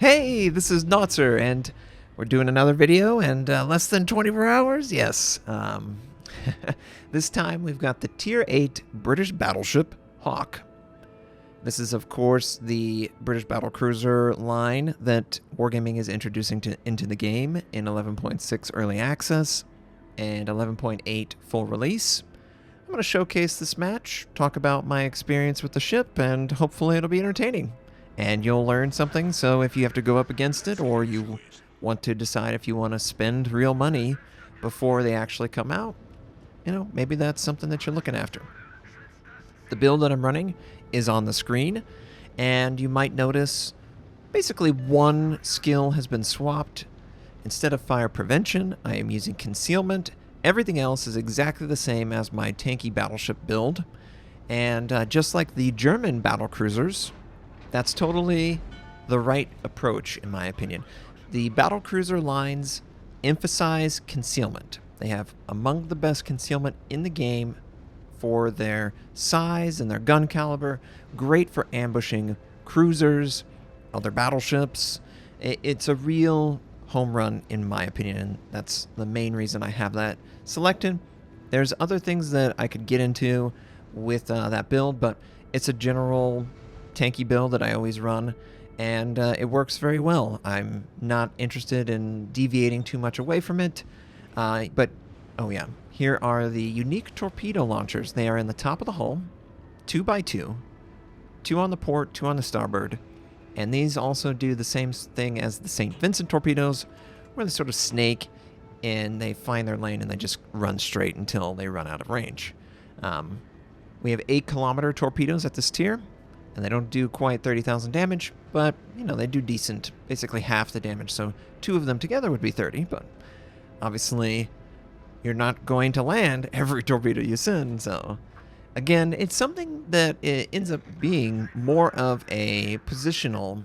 Hey, this is Notser, and we're doing another video, and less than 24 hours? Yes. This time we've got the Tier 8 British Battleship, Hawke. This is, of course, the British Battlecruiser line that Wargaming is introducing into the game in 11.6 Early Access and 11.8 Full Release. I'm going to showcase this match, talk about my experience with the ship, and hopefully it'll be entertaining. And you'll learn something, so if you have to go up against it, or you want to decide if you want to spend real money before they actually come out, you know, maybe that's something that you're looking after. The build that I'm running is on the screen, and you might notice basically one skill has been swapped. Instead of fire prevention, I am using concealment. Everything else is exactly the same as my tanky battleship build, and just like the German battlecruisers, that's totally the right approach, in my opinion. The battlecruiser lines emphasize concealment. They have among the best concealment in the game for their size and their gun caliber. Great for ambushing cruisers, other battleships. It's a real home run, in my opinion, and that's the main reason I have that selected. There's other things that I could get into with that build, but it's a general tanky build that I always run, and it works very well. I'm not interested in deviating too much away from it, but oh yeah, here are the unique torpedo launchers. They are in the top of the hull, 2x2, 2 on the port, 2 on the starboard, and these also do the same thing as the St. Vincent torpedoes, where they sort of snake and they find their lane and they just run straight until they run out of range. We have 8-kilometer torpedoes at this tier, and they don't do quite 30,000 damage, but, you know, they do decent, basically half the damage, so 2 of them together would be 30, but obviously you're not going to land every torpedo you send, so again, it's something that it ends up being more of a positional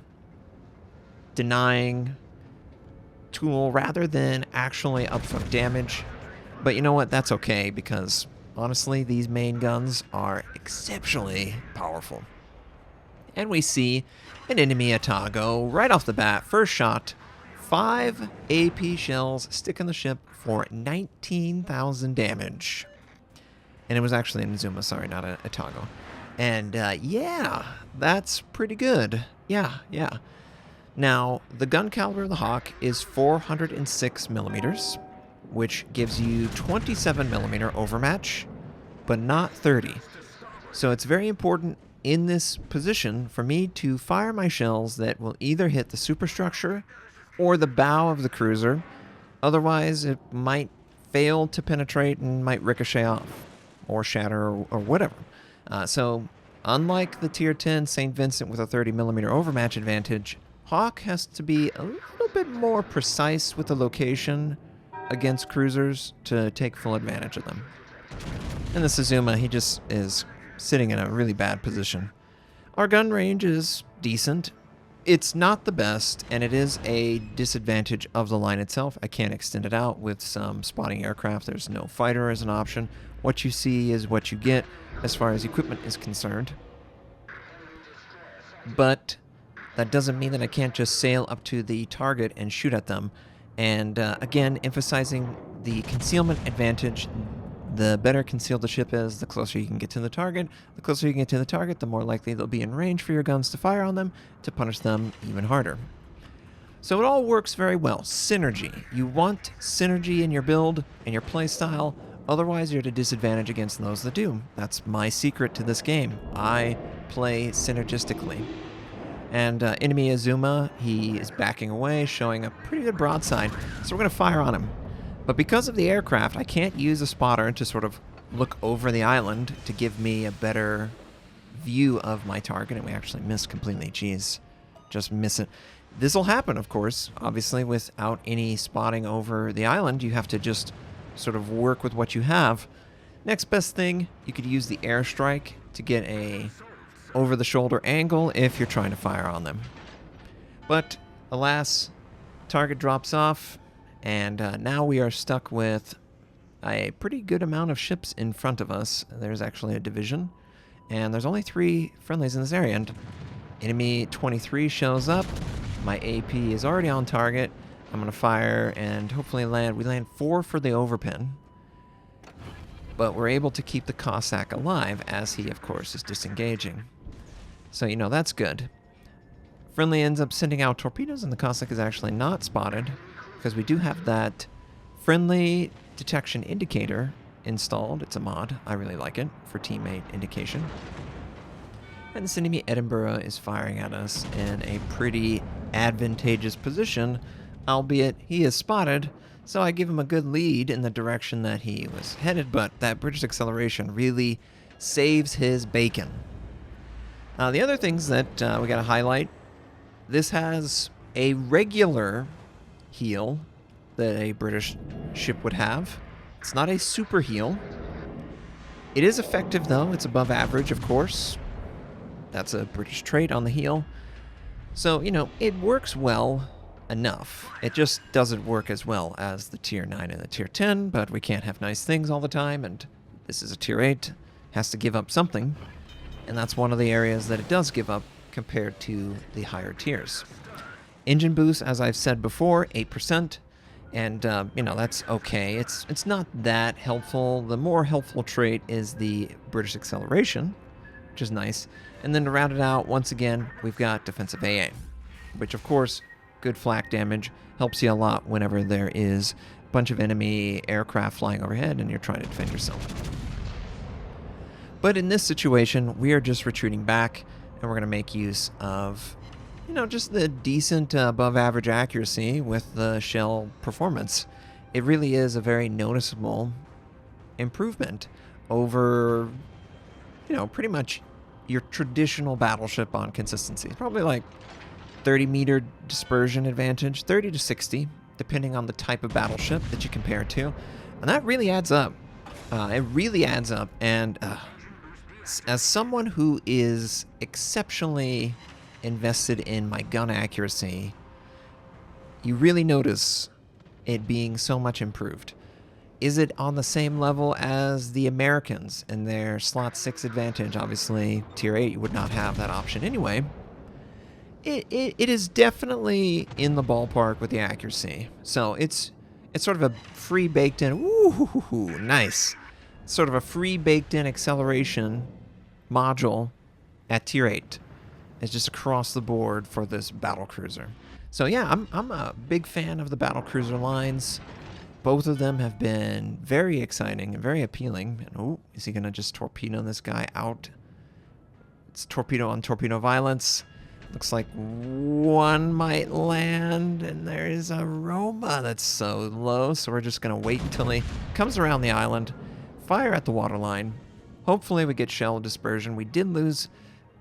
denying tool rather than actually upfront damage, but you know what, that's okay, because honestly, these main guns are exceptionally powerful. And we see an enemy Atago right off the bat. First shot, 5 AP shells stick in the ship for 19,000 damage. And it was actually an Azuma, sorry, not an Atago. And yeah, that's pretty good. Yeah. Now, the gun caliber of the Hawk is 406 millimeters, which gives you 27 millimeter overmatch, but not 30. So it's very important in this position for me to fire my shells that will either hit the superstructure or the bow of the cruiser. Otherwise, it might fail to penetrate and might ricochet off or shatter or whatever. So unlike the Tier 10 St. Vincent with a 30 millimeter overmatch advantage, Hawke has to be a little bit more precise with the location against cruisers to take full advantage of them. And the Azuma, he just is sitting in a really bad position. Our gun range is decent. It's not the best, and it is a disadvantage of the line itself. I can't extend it out with some spotting aircraft. There's no fighter as an option. What you see is what you get as far as equipment is concerned. But that doesn't mean that I can't just sail up to the target and shoot at them. And again, emphasizing the concealment advantage. The better concealed the ship is, the closer you can get to the target. The closer you can get to the target, the more likely they'll be in range for your guns to fire on them to punish them even harder. So it all works very well. Synergy. You want synergy in your build and your playstyle, otherwise you're at a disadvantage against those that do. That's my secret to this game. I play synergistically. And enemy Azuma, he is backing away, showing a pretty good broadside, so we're going to fire on him. But because of the aircraft, I can't use a spotter to sort of look over the island to give me a better view of my target, and we actually missed completely. Jeez, just miss it. This will happen, of course, obviously, without any spotting over the island. You have to just sort of work with what you have. Next best thing, you could use the airstrike to get a over-the-shoulder angle if you're trying to fire on them. But, alas, target drops off. And now we are stuck with a pretty good amount of ships in front of us. There's actually a division, and there's only 3 friendlies in this area. And enemy 23 shows up, My AP is already on target. I'm going to fire and hopefully land. We land 4 for the overpin. But we're able to keep the Cossack alive as he, of course, is disengaging. So, you know, that's good. Friendly ends up sending out torpedoes, and the Cossack is actually not spotted because we do have that friendly detection indicator installed. It's a mod. I really like it for teammate indication. And this enemy Edinburgh is firing at us in a pretty advantageous position, albeit he is spotted, so I give him a good lead in the direction that he was headed, but that British acceleration really saves his bacon. The other things that we got to highlight, this has a regular heal that a British ship would have. It's not a super heal. It is effective, though. It's above average, of course. That's a British trait on the heel. So, you know, it works well enough. It just doesn't work as well as the Tier 9 and the Tier 10, but we can't have nice things all the time, and this is a Tier 8. Has to give up something, and that's one of the areas that it does give up compared to the higher tiers. Engine boost, as I've said before, 8%, and, you know, that's okay. It's not that helpful. The more helpful trait is the British acceleration, which is nice. And then to round it out, once again, we've got defensive AA, which, of course, good flak damage, helps you a lot whenever there is a bunch of enemy aircraft flying overhead and you're trying to defend yourself. But in this situation, we are just retreating back, and we're going to make use of, you know, just the decent above average accuracy with the shell performance. It really is a very noticeable improvement over, you know, pretty much your traditional battleship on consistency. It's probably like 30-meter dispersion advantage, 30 to 60, depending on the type of battleship that you compare it to. And that really adds up. It really adds up. And as someone who is exceptionally invested in my gun accuracy, you really notice it being so much improved. Is it on the same level as the Americans and their slot 6 advantage? Obviously, Tier 8 would not have that option anyway. It is definitely in the ballpark with the accuracy. So it's sort of a free baked-in, ooh, nice. Sort of a free baked-in acceleration module at Tier 8. It's just across the board for this battlecruiser. So yeah, I'm a big fan of the battlecruiser lines. Both of them have been very exciting and very appealing. And, oh, is he going to just torpedo this guy out? It's torpedo on torpedo violence. Looks like one might land, and there is a Roma that's so low, so we're just going to wait until he comes around the island, fire at the waterline. Hopefully we get shell dispersion. We did lose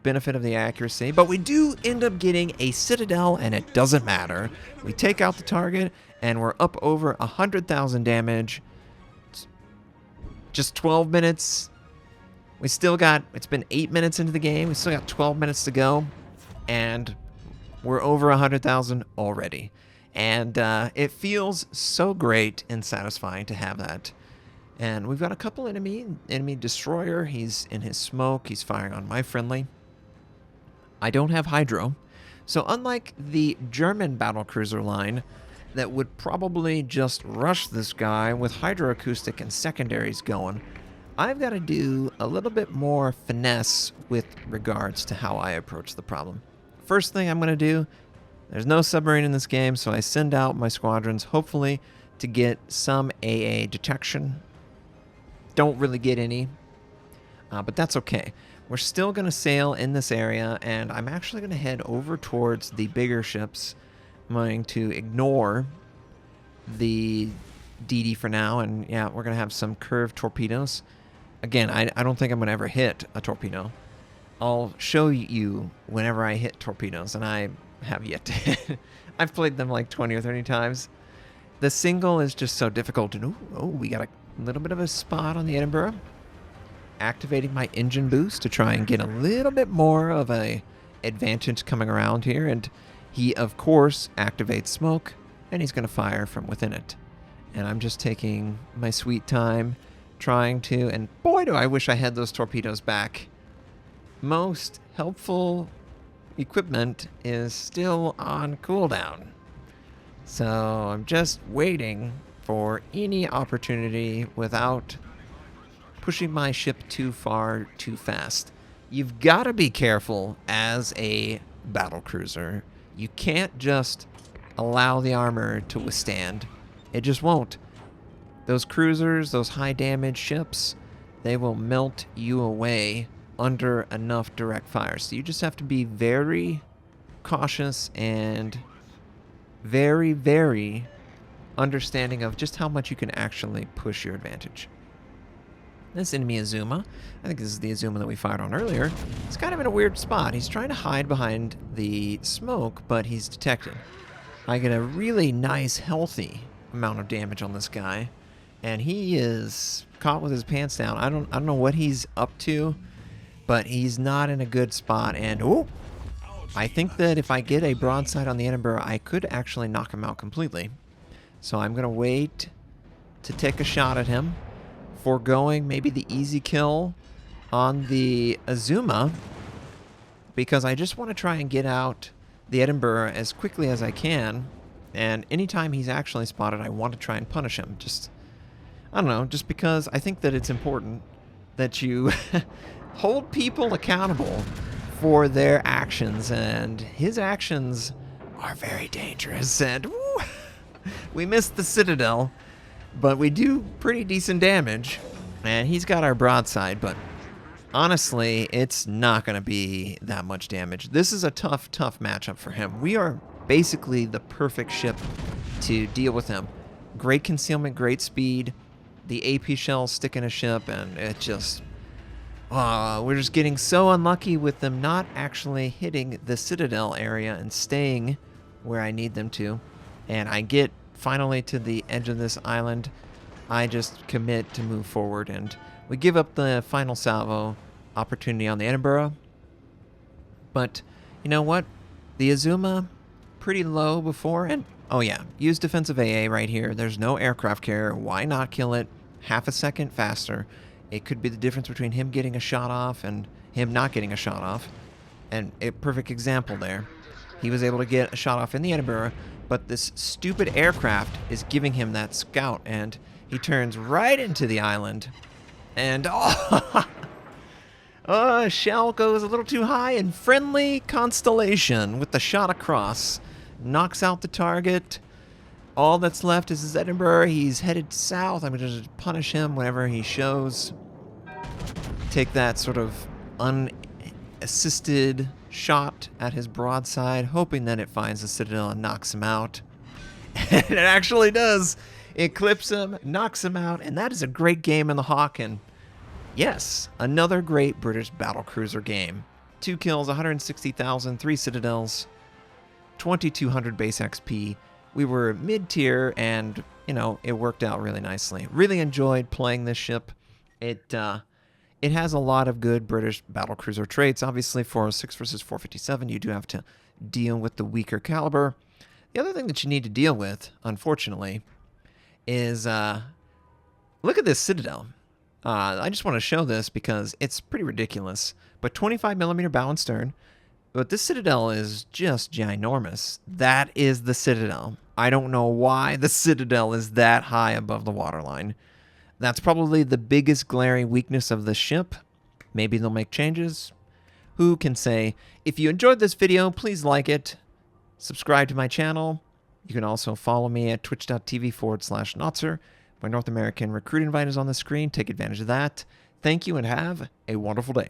benefit of the accuracy, but we do end up getting a citadel, and it doesn't matter. We take out the target, and we're up over 100,000 damage. Just 12 minutes. We still got, it's been 8 minutes into the game. We still got 12 minutes to go, and we're over 100,000 already. And it feels so great and satisfying to have that. And we've got a couple enemy destroyer. He's in his smoke. He's firing on my friendly. I don't have hydro. So unlike the German battlecruiser line that would probably just rush this guy with hydroacoustic and secondaries going, I've got to do a little bit more finesse with regards to how I approach the problem. First thing I'm going to do, there's no submarine in this game, so I send out my squadrons, hopefully, to get some AA detection. Don't really get any, but that's okay. We're still going to sail in this area, and I'm actually going to head over towards the bigger ships. I'm going to ignore the DD for now, and yeah, we're going to have some curved torpedoes. Again, I don't think I'm going to ever hit a torpedo. I'll show you whenever I hit torpedoes, and I have yet to hit. I've played them like 20 or 30 times. The single is just so difficult to do. Oh, we got a little bit of a spot on the Edinburgh. Activating my engine boost to try and get a little bit more of a advantage coming around here, and he of course activates smoke, and he's going to fire from within it. And I'm just taking my sweet time trying to, and boy do I wish I had those torpedoes back. Most helpful, equipment is still on cooldown. So I'm just waiting for any opportunity without pushing my ship too far too fast. You've got to be careful as a battlecruiser. You can't just allow the armor to withstand. It just won't. Those cruisers, those high damage ships, they will melt you away under enough direct fire. So you just have to be very cautious and very, very understanding of just how much you can actually push your advantage. This enemy Azuma, I think this is the Azuma that we fired on earlier, he's kind of in a weird spot. He's trying to hide behind the smoke, but he's detected. I get a really nice, healthy amount of damage on this guy, and he is caught with his pants down. I don't know what he's up to, but he's not in a good spot. And oh, I think that if I get a broadside on the Edinburgh, I could actually knock him out completely. So I'm gonna wait to take a shot at him, foregoing maybe the easy kill on the Azuma, because I just want to try and get out the Edinburgh as quickly as I can, and anytime he's actually spotted, I want to try and punish him. Just, I don't know, just because I think that it's important that you hold people accountable for their actions, and his actions are very dangerous, and woo, we missed the Citadel, but we do pretty decent damage, and he's got our broadside, but honestly, it's not going to be that much damage. This is a tough, tough matchup for him. We are basically the perfect ship to deal with him. Great concealment, great speed, the AP shells stick in a ship, and it just... we're just getting so unlucky with them not actually hitting the Citadel area and staying where I need them to. And I get finally to the edge of this island. I just commit to move forward, and we give up the final salvo opportunity on the Edinburgh. But you know what? The Azuma, pretty low before, and oh yeah, use defensive AA right here. There's no aircraft carrier. Why not kill it half a second faster? It could be the difference between him getting a shot off and him not getting a shot off. And a perfect example there. He was able to get a shot off in the Edinburgh, but this stupid aircraft is giving him that scout, and he turns right into the island. And shell goes a little too high, and friendly Constellation with the shot across knocks out the target. All that's left is his Edinburgh. He's headed south. I'm going to just punish him whenever he shows. Take that sort of unassisted shot at his broadside, hoping that it finds the Citadel and knocks him out. And it actually does. It clips him, knocks him out, and that is a great game in the Hawk. And yes, another great British battlecruiser game. 2 kills, 160,000, 3 Citadels, 2,200 base XP. We were mid-tier, and, you know, it worked out really nicely. Really enjoyed playing this ship. It has a lot of good British battlecruiser traits. Obviously, for 6 versus 457, you do have to deal with the weaker caliber. The other thing that you need to deal with, unfortunately, is look at this Citadel. I just want to show this because it's pretty ridiculous. But 25mm bow and stern. But this Citadel is just ginormous. That is the Citadel. I don't know why the Citadel is that high above the waterline. That's probably the biggest glaring weakness of the ship. Maybe they'll make changes. Who can say? If you enjoyed this video, please like it. Subscribe to my channel. You can also follow me at twitch.tv/Notser. My North American recruit invite is on the screen. Take advantage of that. Thank you and have a wonderful day.